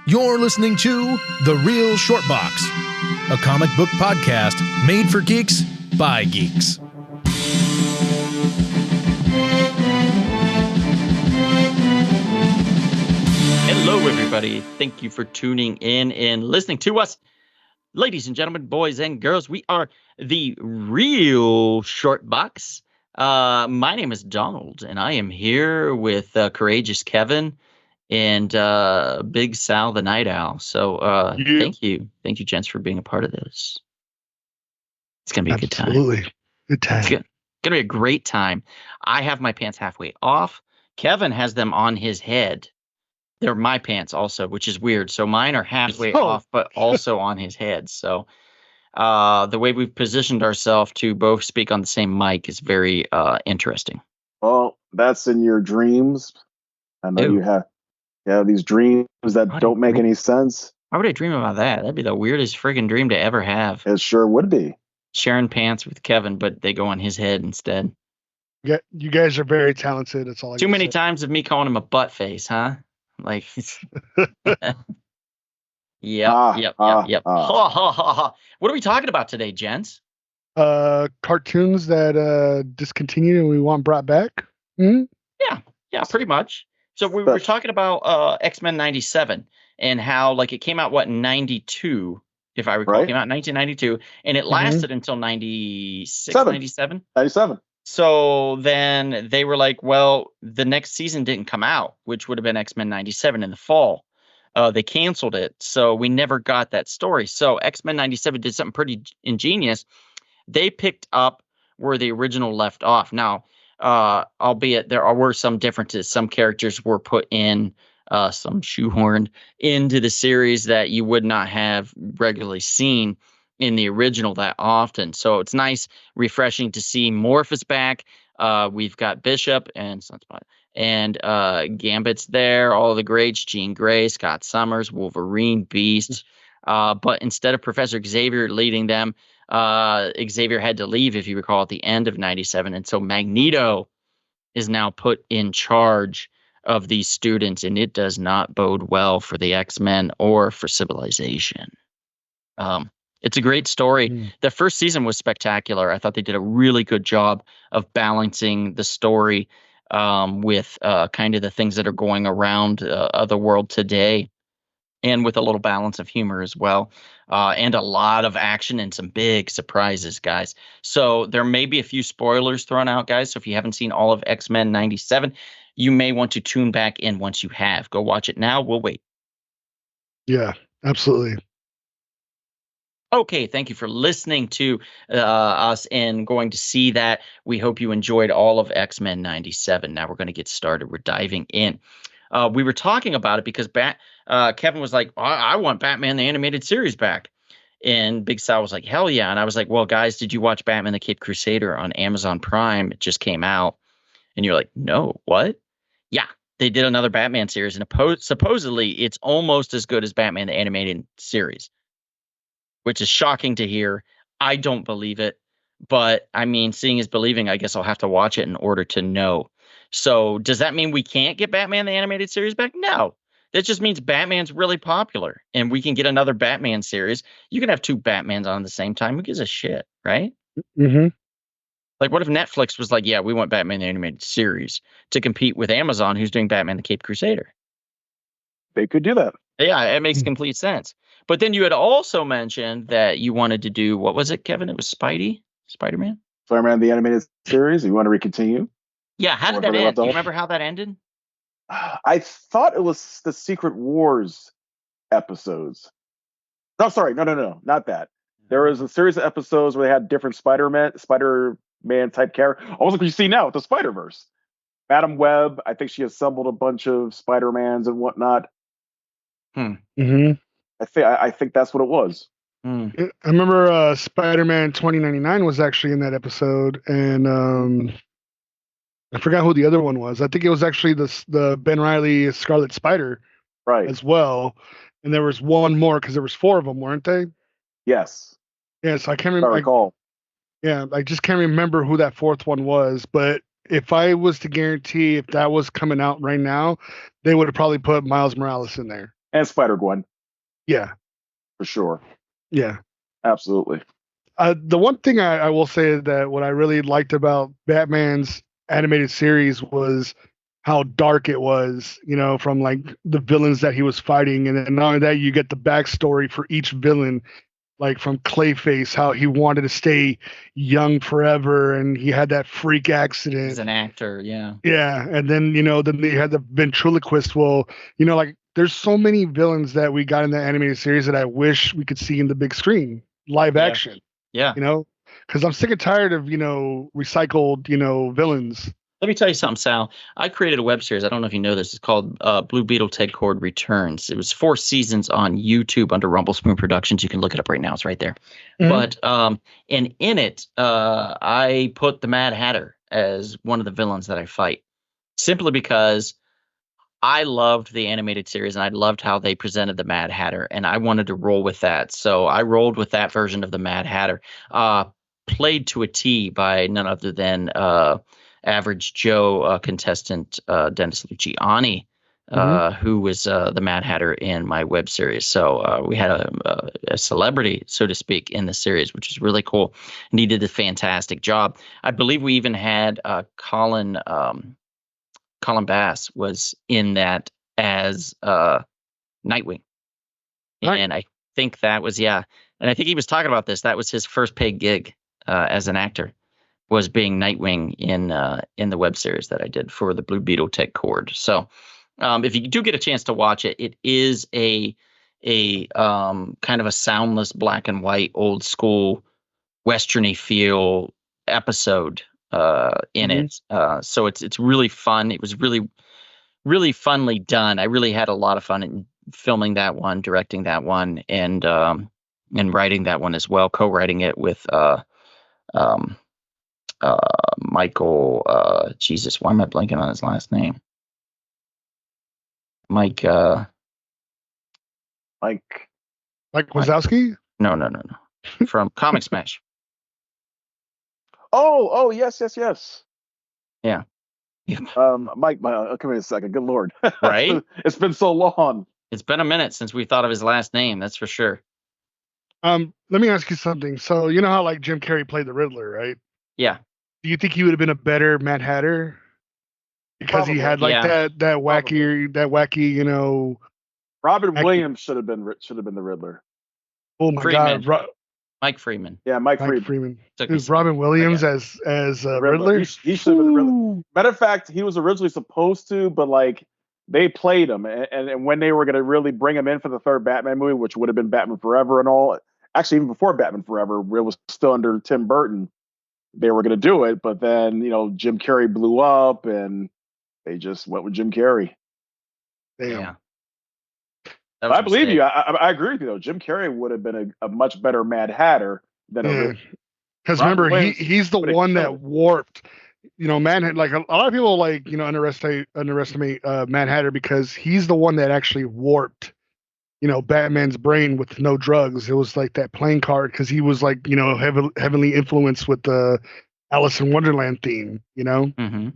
You're listening to The Real Short Box, a comic book podcast made for geeks by geeks. Hello, everybody. Thank you for tuning in and listening to us. Ladies and gentlemen, boys and girls, we are The Real Short Box. My name is Donald, and I am here with Courageous Kevin and Big Sal the Night Owl. So thank you, gents, for being a part of this. It's gonna be a good time. Absolutely, good time. It's gonna be a great time. I have my pants halfway off. Kevin has them on his head. They're my pants also, which is weird. So mine are halfway off, but also on his head. So the way we've positioned ourselves to both speak on the same mic is very interesting. Well, that's in your dreams. I know you have these dreams that don't make any sense. Why would I dream about that? That'd be the weirdest friggin' dream to ever have. It sure would be. Sharing pants with Kevin, but they go on his head instead. Yeah, you guys are very talented. That's all. Too many times of me calling him a butt face, huh? Like, yep. What are we talking about today, gents? Cartoons that discontinued and we want brought back. Mm-hmm. Yeah, pretty much. So we were talking about X-Men 97 and how, like, it came out, in 92, if I recall. It came out in 1992, and it lasted until 96, 97? 97. So then they were like, well, the next season didn't come out, which would have been X-Men 97 in the fall. They canceled it, so we never got that story. So X-Men 97 did something pretty ingenious. They picked up where the original left off. Now, albeit there were some differences. Some characters were put in, some shoehorned into the series that you would not have regularly seen in the original that often. So it's nice, refreshing to see Morphus back. We've got Bishop and Sunspot and Gambit's there, all the greats, Jean Grey, Scott Summers, Wolverine, Beast. But instead of Professor Xavier leading them, Xavier had to leave, if you recall, at the end of 97. And so Magneto is now put in charge of these students, and it does not bode well for the X-Men or for civilization. It's a great story. The first season was spectacular. I thought they did a really good job of balancing the story with kind of the things that are going around the world today, and with a little balance of humor as well, and a lot of action and some big surprises, guys. So there may be a few spoilers thrown out, guys. So if you haven't seen all of X-Men 97, you may want to tune back in once you have. Go watch it now. We'll wait. Yeah, absolutely. Okay, thank you for listening to us and going to see that. We hope you enjoyed all of X-Men 97. Now we're going to get started. We're diving in. We were talking about it because Kevin was like, I want Batman the Animated Series back. And Big Sal was like, hell yeah. And I was like, well, guys, did you watch Batman the Caped Crusader on Amazon Prime? It just came out. And you're like, no, what? Yeah, they did another Batman series. And supposedly it's almost as good as Batman the Animated Series, which is shocking to hear. I don't believe it. But, I mean, seeing is believing. I guess I'll have to watch it in order to know. So does that mean we can't get Batman the Animated Series back? No. That just means Batman's really popular and we can get another Batman series. You can have two Batmans on at the same time. Who gives a shit, right? Mm-hmm. Like, what if Netflix was like, yeah, we want Batman the Animated Series to compete with Amazon, who's doing Batman the Caped Crusader? They could do that. Yeah, it makes complete sense. But then you had also mentioned that you wanted to do, what was it, Kevin? It was Spider-Man? Spider-Man the Animated Series. You want to recontinue? Yeah, how did that end? Do you remember how that ended? I thought it was the Secret Wars episodes. No, sorry. No, not that. There was a series of episodes where they had different Spider-Man type character. Almost like you see now with the Spider-Verse. Madam Web, I think she assembled a bunch of Spider-Mans and whatnot. Mm-hmm. I think that's what it was. I remember Spider-Man 2099 was actually in that episode, and I forgot who the other one was. I think it was actually the Ben Reilly Scarlet Spider, right, as well. And there was one more because there was four of them, weren't they? Yes. Yes, I can't remember. I recall. I just can't remember who that fourth one was. But if I was to guarantee if that was coming out right now, they would have probably put Miles Morales in there. And Spider-Gwen, Yeah, for sure. yeah. Absolutely. The one thing I will say that what I really liked about Batman's animated series was how dark it was, from like the villains that he was fighting. And then not only that, you get the backstory for each villain, like from Clayface, how he wanted to stay young forever and he had that freak accident. As an actor, yeah. Yeah. And then, then they had the ventriloquist. Well, like there's so many villains that we got in the animated series that I wish we could see in the big screen, live Yeah. action. Yeah. Because I'm sick and tired of recycled villains. Let me tell you something, Sal. I created a web series. I don't know if you know this. It's called Blue Beetle Ted Cord Returns. It was 4 seasons on YouTube under Rumble Spoon Productions. You can look it up right now. It's right there. Mhm. But and in it, I put the Mad Hatter as one of the villains that I fight, simply because I loved the animated series and I loved how they presented the Mad Hatter, and I wanted to roll with that. So I rolled with that version of the Mad Hatter, played to a T by none other than Average Joe contestant Dennis Luciani, who was the Mad Hatter in my web series. So we had a celebrity, so to speak, in the series, which is really cool. And he did a fantastic job. I believe we even had Colin Bass was in that as Nightwing. Right. And I think that was, and I think he was talking about this. That was his first paid gig as an actor, was being Nightwing in the web series that I did for the Blue Beetle Ted Cord. So if you do get a chance to watch it, it is a kind of a soundless black and white old school westerny feel episode in it. So it's really fun. It was really, really funly done. I really had a lot of fun in filming that one, directing that one, and writing that one as well, co-writing it with Michael. Jesus, why am I blanking on his last name? Mike. Like Wazowski? No. From Comic Smash. Oh, yes. Yeah. Mike, come here a second. Good Lord. Right? It's been so long. It's been a minute since we thought of his last name. That's for sure. Let me ask you something. So you know how like Jim Carrey played the Riddler, right? Yeah. Do you think he would have been a better Mad Hatter? Because he had like that wacky, Robin Williams should have been the Riddler. Oh my Freeman. God, Mike Freeman. Yeah, Mike Freeman. Took me Dude, Robin Williams as Riddler. He should have been the Riddler. Matter of fact, he was originally supposed to, but like they played him, and when they were going to really bring him in for the third Batman movie, which would have been Batman Forever and all, actually even before Batman Forever, it was still under Tim Burton. They were going to do it, but then Jim Carrey blew up, and they just went with Jim Carrey. Damn. Yeah. I believe you. I agree with you though. Jim Carrey would have been a much better Mad Hatter than a. Because remember, he's the one that warped. Mad, like a lot of people like underestimate Mad Hatter because he's the one that actually warped Batman's brain with no drugs. It was like that playing card because he was like heavily influenced with the Alice in Wonderland theme. Mm-hmm.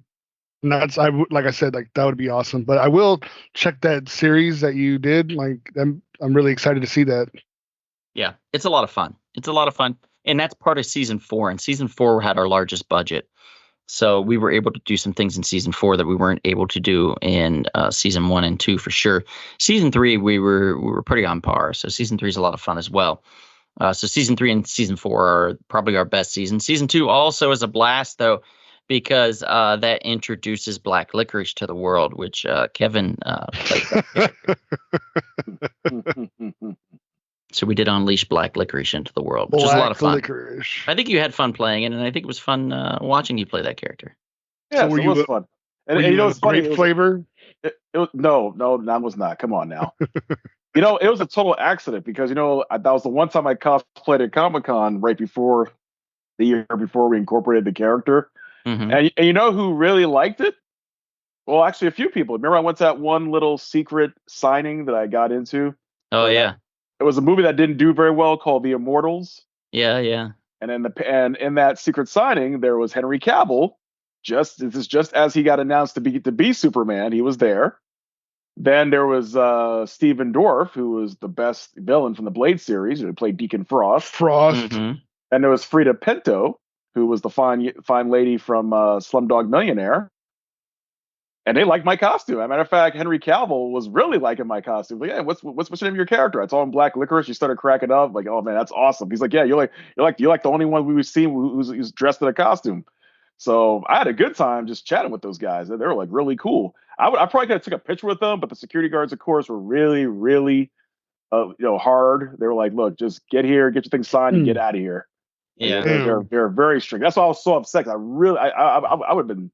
And that's like I said, like that would be awesome. But I will check that series that you did. Like I'm really excited to see that. Yeah, it's a lot of fun. And that's part of season 4. And season 4 had our largest budget. So we were able to do some things in season 4 that we weren't able to do in season 1 and 2 for sure. Season 3, we were pretty on par. So season 3 is a lot of fun as well. So season 3 and season 4 are probably our best seasons. Season 2 also is a blast though, because that introduces black licorice to the world, which Kevin played that character. So we did unleash black licorice into the world, which was a lot of fun. Licorice. I think you had fun playing it, and I think it was fun watching you play that character. Yeah, so it was fun. And it's funny. Grape flavor? No, that was not. Come on now. It was a total accident because that was the one time I cosplayed at Comic-Con right before the year before we incorporated the character. Mm-hmm. And you know who really liked it? Well, actually, a few people. Remember, I went to that one little secret signing that I got into. Oh yeah. It was a movie that didn't do very well called The Immortals. Yeah. And in that secret signing, there was Henry Cavill. Just as he got announced to be Superman, he was there. Then there was Steven Dorff, who was the best villain from the Blade series, who played Deacon Frost. Mhm. And there was Frida Pinto, who was the fine lady from Slumdog Millionaire. And they liked my costume. As a matter of fact, Henry Cavill was really liking my costume. Like, yeah, what's the name of your character? I told him Black Licorice. He started cracking up, like, oh man, that's awesome. He's like, yeah, you're like the only one we've seen who's dressed in a costume. So I had a good time just chatting with those guys. They were like really cool. I probably could have took a picture with them, but the security guards, of course, were really, really, hard. They were like, look, just get here, get your thing signed, and get out of here. Yeah. They're very strict. That's why I was so upset. I would have been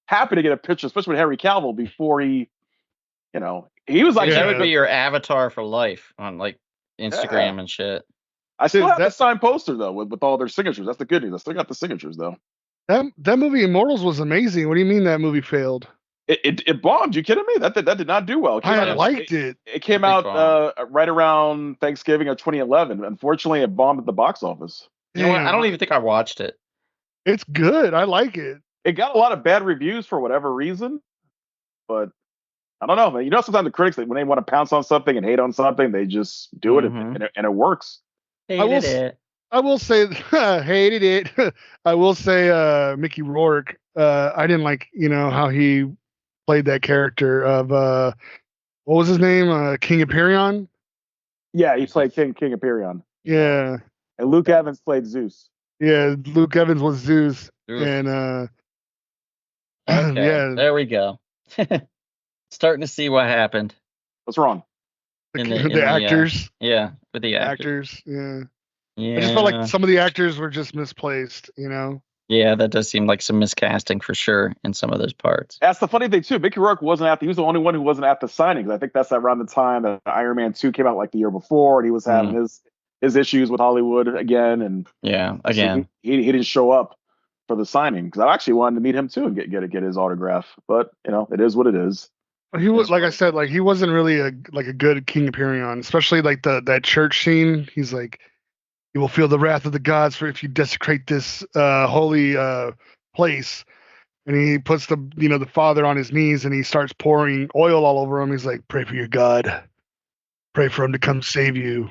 happy to get a picture, especially with Henry Cavill before he was like, that would be your avatar for life on like Instagram and shit. I still have that signed poster though with all their signatures. That's the good news. I still got the signatures though. That movie Immortals was amazing. What do you mean that movie failed? It bombed. You kidding me? That did not do well. I liked it. It came out right around Thanksgiving of 2011. Unfortunately, it bombed at the box office. You know what? I don't even think I watched it. It's good. I like it. It got a lot of bad reviews for whatever reason, but I don't know, man. You know, sometimes the critics, when they want to pounce on something and hate on something, they just do it, and it works. I will say, hated it. I will say, Mickey Rourke. I didn't like, how he played that character of what was his name? King Hyperion. Yeah, he played King Hyperion. Yeah. And Luke Evans played Zeus. Yeah, Luke Evans was Zeus. Oof. And okay, yeah, there we go. Starting to see what happened. What's wrong? The actors. Yeah, with the actors. Yeah. Yeah. I just felt like some of the actors were just misplaced, Yeah, that does seem like some miscasting for sure in some of those parts. That's the funny thing too. Mickey Rourke he was the only one who wasn't at the signing. I think that's around the time that Iron Man 2 came out, like the year before, and he was having his issues with Hollywood again. And again, so he didn't show up for the signing because I actually wanted to meet him too and get his autograph. But it is what it is. He was, like I said, like he wasn't really a good King Hyperion, especially like that church scene. He's like, you will feel the wrath of the gods for if you desecrate this holy place. And he puts the father on his knees and he starts pouring oil all over him. He's like, pray for your God. Pray for him to come save you.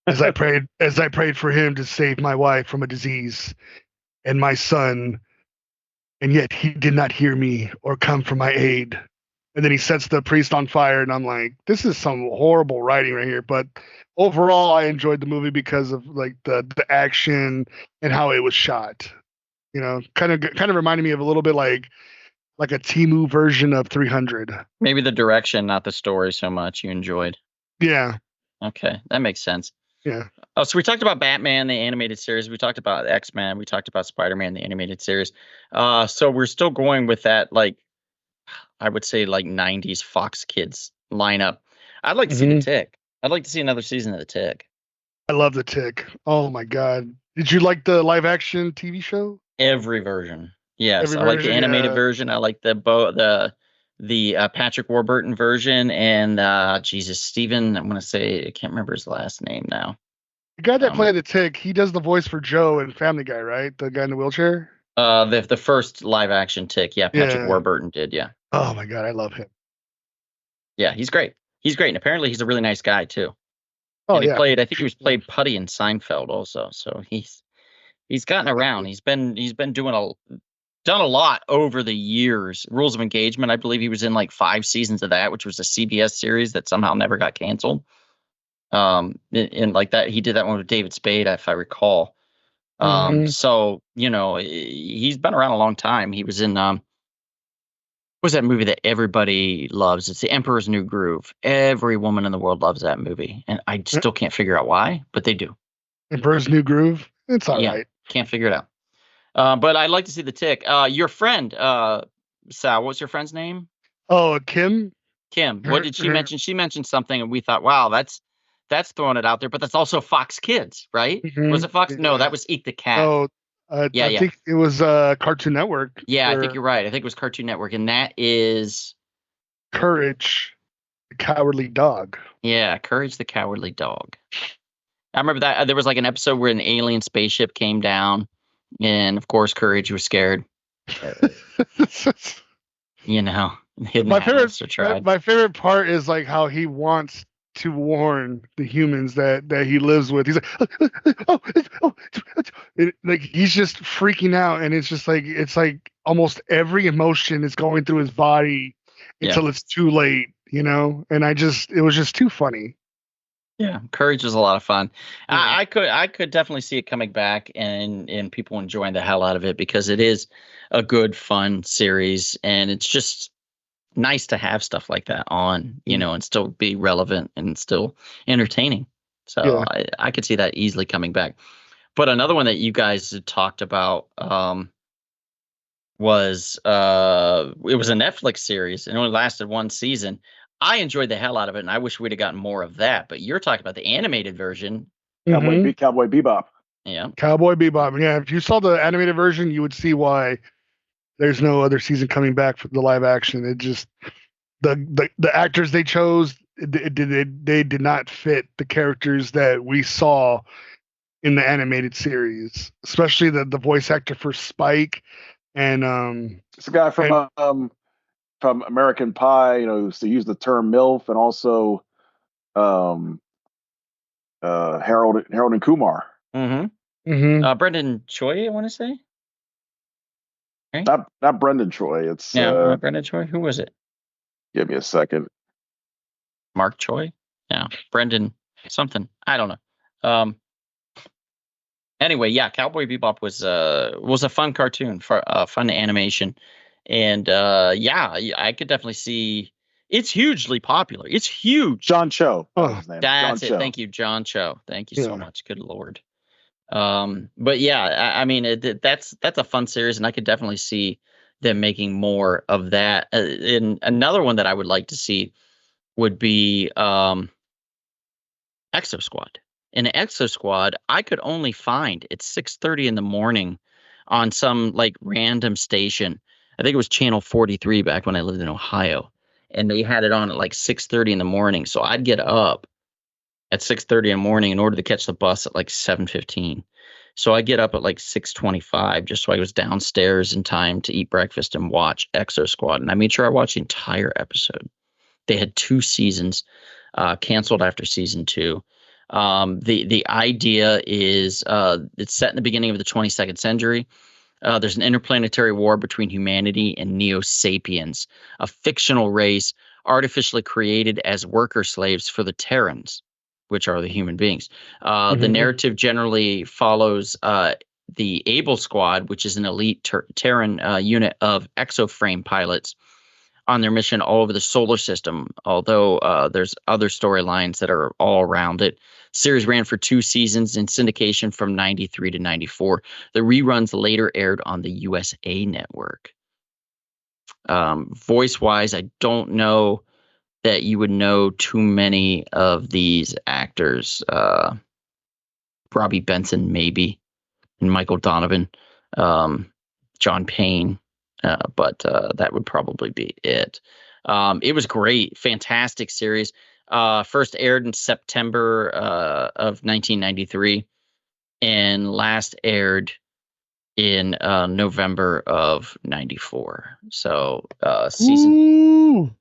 As I prayed for him to save my wife from a disease and my son. And yet he did not hear me or come for my aid. And then he sets the priest on fire. And I'm like, this is some horrible writing right here. But overall, I enjoyed the movie because of like the action and how it was shot. Kind of reminded me of a little bit like a Temu version of 300. Maybe the direction, not the story so much you enjoyed. Yeah. Okay, that makes sense. Yeah. Oh, so we talked about Batman, the animated series. We talked about X-Men. We talked about Spider-Man, the animated series. So we're still going with that, like, I would say, like 90s Fox Kids lineup. I'd like to see The Tick. I'd like to see another season of The Tick. I love The Tick. Oh my God. Did you like the live action TV show? Every version. Yes. I like the animated version. I like the Patrick Warburton version and Steven, I'm going to say, I can't remember his last name now. The guy that played The Tick, he does the voice for Joe in Family Guy, right? The guy in the wheelchair? The first live action Tick. Yeah. Patrick Warburton did. Yeah. Oh my God. I love him. Yeah. He's great. And apparently he's a really nice guy too. Oh, and he played Putty in Seinfeld also. So he's gotten around. He's been done a lot over the years. Rules of Engagement, I believe he was in like 5 seasons of that, which was a CBS series that somehow never got canceled. And like that, he did that one with David Spade, if I recall. So he's been around a long time. He was in what's that movie that everybody loves? It's The Emperor's New Groove. Every woman in the world loves that movie, and I still can't figure out why, but they do. Emperor's New Groove. It's all right. Can't figure it out. But I'd like to see The Tick. Your friend, Sal, what's your friend's name? Oh, Kim. What did she mention? She mentioned something, and we thought, wow, that's throwing it out there. But that's also Fox Kids, right? Was it Fox? No, that was Eat the Cat. Oh, I think it was Cartoon Network. Yeah, I think you're right. I think it was Cartoon Network, and that is Courage, the Cowardly Dog. Yeah, Courage the Cowardly Dog. I remember that there was like an episode where an alien spaceship came down, and of course, Courage was scared. Hidden Atlas are tried. my favorite part is like how he wants to warn the humans that he lives with. He's like, like he's just freaking out, and it's like almost every emotion is going through his body until it's too late, you know. And it was just too funny. Yeah, Courage was a lot of fun. Yeah. I could definitely see it coming back and people enjoying the hell out of it because it is a good, fun series, and it's just nice to have stuff like that on, you know, and still be relevant and still entertaining. So I could see that easily coming back. But another one that you guys had talked about was it was a Netflix series and it only lasted one season. I enjoyed the hell out of it, and I wish we'd have gotten more of that. But you're talking about the animated version. Mhm. Cowboy Bebop. Yeah. Cowboy Bebop. Yeah, if you saw the animated version, you would see why there's no other season coming back for the live action. It just the actors they chose, they did not fit the characters that we saw in the animated series, especially the voice actor for Spike and It's a guy from American Pie, you know, who used the term MILF, and also Harold and Kumar. Brendan Choi, I want to say. Right? Not Brendan Choi. It's not Brendan Choi. Who was it? Give me a second. Mark Choi? Yeah, Brendan something. I don't know. Anyway, yeah, Cowboy Bebop was a fun cartoon, for fun animation, and I could definitely see it's hugely popular. It's huge. John Cho. That's it. Cho. Thank you, John Cho. Thank you so much. Good Lord. But yeah, I mean, that's a fun series, and I could definitely see them making more of that. And another one that I would like to see would be Exo Squad. In Exo Squad, I could only find at 6:30 in the morning on some like random station. I think it was channel 43 back when I lived in Ohio, and they had it on at like 6:30 in the morning. So I'd get up at 6:30 in the morning in order to catch the bus at like 7:15. So I get up at like 6:25 just so I was downstairs in time to eat breakfast and watch Exo Squad. And I made sure I watched the entire episode. They had 2 seasons, canceled after season 2. The idea is it's set in the beginning of the 22nd century. There's an interplanetary war between humanity and Neo-Sapiens, a fictional race artificially created as worker slaves for the Terrans, which are the human beings. The narrative generally follows the Able Squad, which is an elite Terran unit of exoframe pilots on their mission all over the solar system, although there's other storylines that are all around it. Series ran for 2 seasons in syndication from 93 to 94. The reruns later aired on the USA Network. Voice-wise, I don't know that you would know too many of these actors. Robbie Benson, maybe, and Michael Donovan, John Payne, but that would probably be it. It was great, fantastic series. First aired in September of 1993, and last aired in November of 94. So season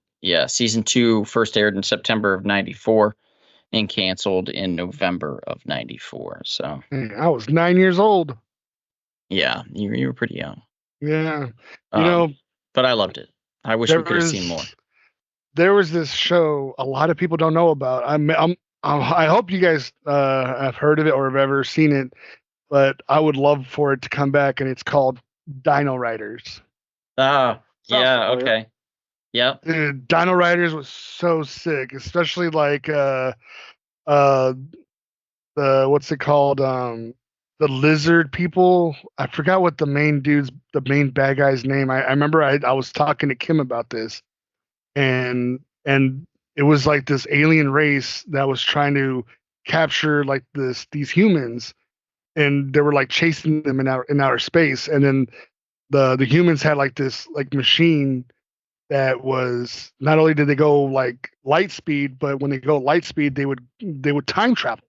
2 first aired in September of 94 and canceled in November of 94. So I was 9 years old. Yeah, you were pretty young. Yeah, you know, but I loved it. I wish we could have seen more. There was this show a lot of people don't know about. I hope you guys have heard of it or have ever seen it, but I would love for it to come back, and it's called Dino Riders. Oh, yeah, okay. Yeah. Dino Riders was so sick, especially like the what's it called? The lizard people. I forgot what the main bad guy's name. I remember I was talking to Kim about this, and it was like this alien race that was trying to capture like these humans, and they were like chasing them in outer space, and then the humans had like this like machine that was, not only did they go like light speed, but when they go light speed, they would time travel.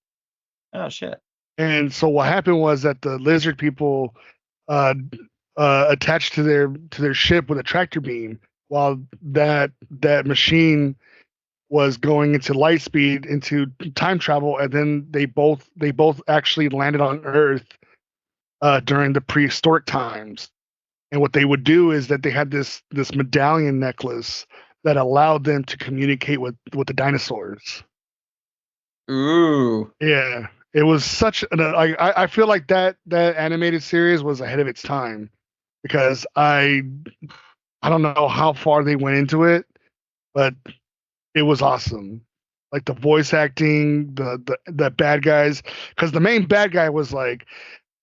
Oh shit. And so what happened was that the lizard people attached to their ship with a tractor beam, while that machine was going into light speed into time travel, and then they both actually landed on Earth during the prehistoric times. And what they would do is that they had this medallion necklace that allowed them to communicate with the dinosaurs. Ooh. Yeah, it was such an. I feel like that animated series was ahead of its time, because I don't know how far they went into it, but it was awesome. Like the voice acting, the bad guys, because the main bad guy was like,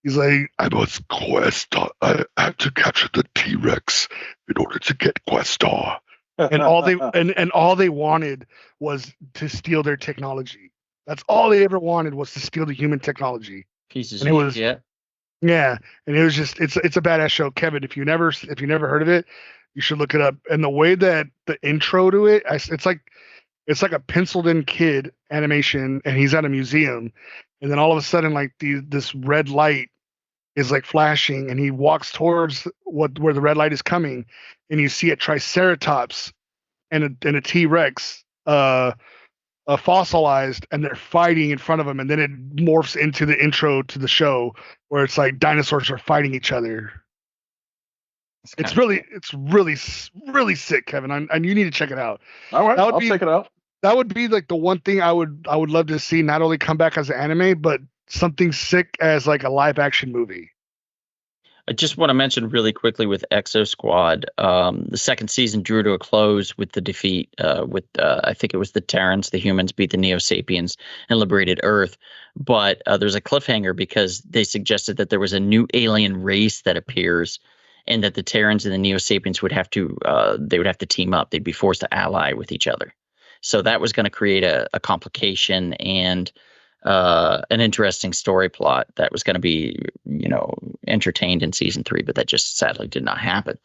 he's like, I must quest. I have to capture the T-Rex in order to get Questar. And all they and all they wanted was to steal their technology. That's all they ever wanted, was to steal the human technology. Pieces And it was- shit. Yeah, and it was just it's a badass show, Kevin. If you never heard of it, you should look it up. And the way that the intro to it, it's like a penciled in kid animation, and he's at a museum, and then all of a sudden, like this red light is like flashing, and he walks towards where the red light is coming, and you see a Triceratops and a T-Rex fossilized, and they're fighting in front of him, and then it morphs into the intro to the show where it's like dinosaurs are fighting each other. It's really sick, Kevin, and you need to check it out. All right, I'll be- check it out. That would be like the one thing I would love to see, not only come back as an anime, but something sick as like a live action movie. I just want to mention really quickly with Exo Squad, the second season drew to a close with the defeat with I think it was the Terrans, the humans beat the Neo Sapiens and liberated Earth. But there's a cliffhanger because they suggested that there was a new alien race that appears, and that the Terrans and the Neo Sapiens would have to team up. They'd be forced to ally with each other. So that was going to create a complication and an interesting story plot that was going to be, entertained in season 3, but that just sadly did not happen.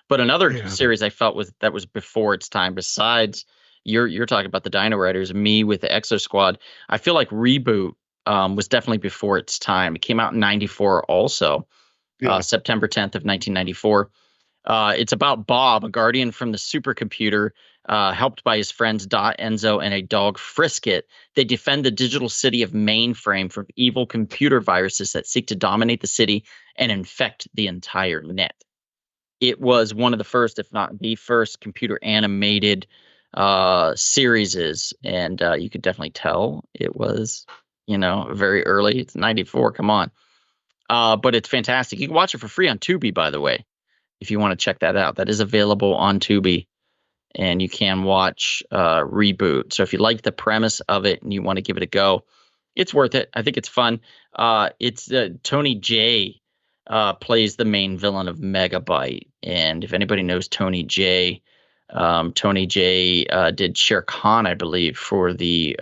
But another series I felt that was before its time, besides you're talking about the Dino Riders, me with the Exo Squad, I feel like Reboot was definitely before its time. It came out in 94 also, September 10th of 1994. It's about Bob, a guardian from the supercomputer, helped by his friends Dot, Enzo, and a dog Frisket. They defend the digital city of Mainframe from evil computer viruses that seek to dominate the city and infect the entire net. It was one of the first, if not the first, computer animated series, and you could definitely tell it was, very early. It's 94. Come on. But it's fantastic. You can watch it for free on Tubi, by the way, if you want to check that out. That is available on Tubi, and you can watch Reboot. So if you like the premise of it and you want to give it a go, it's worth it. I think it's fun. It's Tony Jay plays the main villain of Megabyte, and if anybody knows Tony Jay did Shere Khan, I believe, for the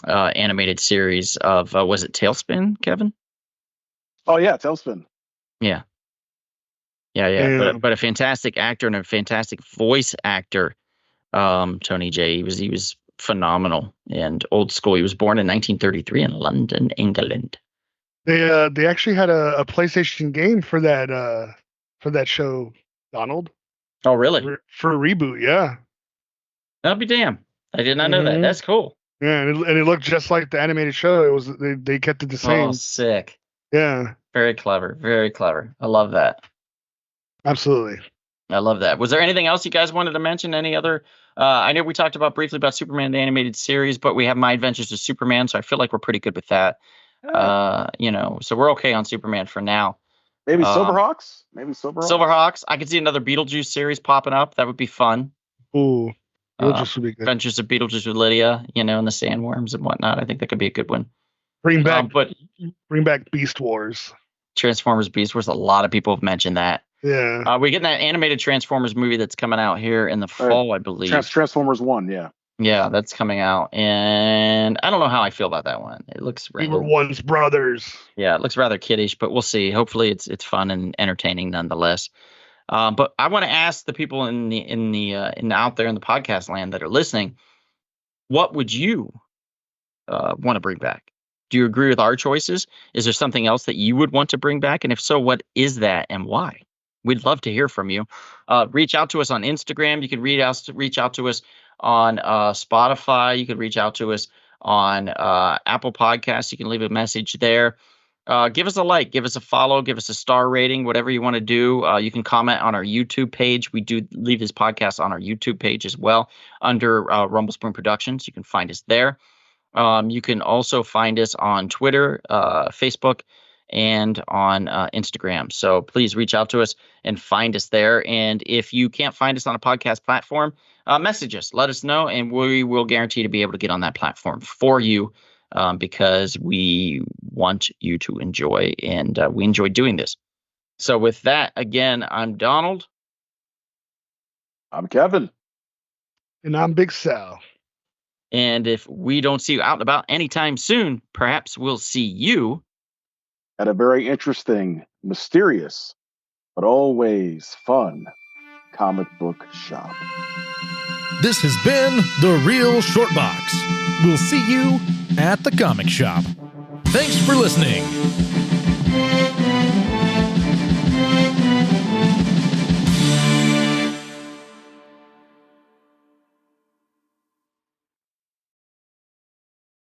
animated series of was it Tailspin, Kevin? Oh yeah, Tailspin. Yeah. But a fantastic actor and a fantastic voice actor. Tony Jay, he was phenomenal and old school. He was born in 1933 in London, England. They actually had a PlayStation game for that show, Donald. Oh, really? For Reboot, yeah. I'll be damned. I did not know that. That's cool. Yeah, and it looked just like the animated show. It was they kept it the same. Oh, sick. Yeah. Very clever. Very clever. I love that. Absolutely. I love that. Was there anything else you guys wanted to mention? Any other? I know we talked briefly about Superman, the animated series, but we have My Adventures of Superman, so I feel like we're pretty good with that. So we're okay on Superman for now. Maybe Silverhawks? Silverhawks. I could see another Beetlejuice series popping up. That would be fun. Ooh. Beetlejuice would be good. Adventures of Beetlejuice with Lydia, and the sandworms and whatnot. I think that could be a good one. Bring back Beast Wars. Transformers Beast Wars. A lot of people have mentioned that. Yeah. We're getting that animated Transformers movie that's coming out here in the fall, I believe. Transformers 1, yeah. Yeah, that's coming out. And I don't know how I feel about that one. It looks We were once brothers. Yeah, it looks rather kiddish, but we'll see. Hopefully it's fun and entertaining nonetheless. But I want to ask the people in the out there in the podcast land that are listening, what would you want to bring back? Do you agree with our choices? Is there something else that you would want to bring back? And if so, what is that and why? we'd love to hear from you. Reach out to us on Instagram. You can reach out to us on Spotify. You can reach out to us on Apple Podcasts. You can leave a message there. Give us a like, give us a follow, give us a star rating, whatever you want to do. You can comment on our YouTube page. We do leave this podcast on our YouTube page as well under Rumble Spoon Productions. You can find us there. You can also find us on Twitter, Facebook, and on Instagram. So please reach out to us and find us there. And if you can't find us on a podcast platform, message us, let us know, and we will guarantee to be able to get on that platform for you. Because we want you to enjoy, and we enjoy doing this. So with that, again, I'm Donald. I'm Kevin. And I'm Big Sal. And if we don't see you out and about anytime soon, perhaps we'll see you at a very interesting, mysterious, but always fun comic book shop. This has been The Real Short Box. We'll see you at the comic shop. Thanks for listening.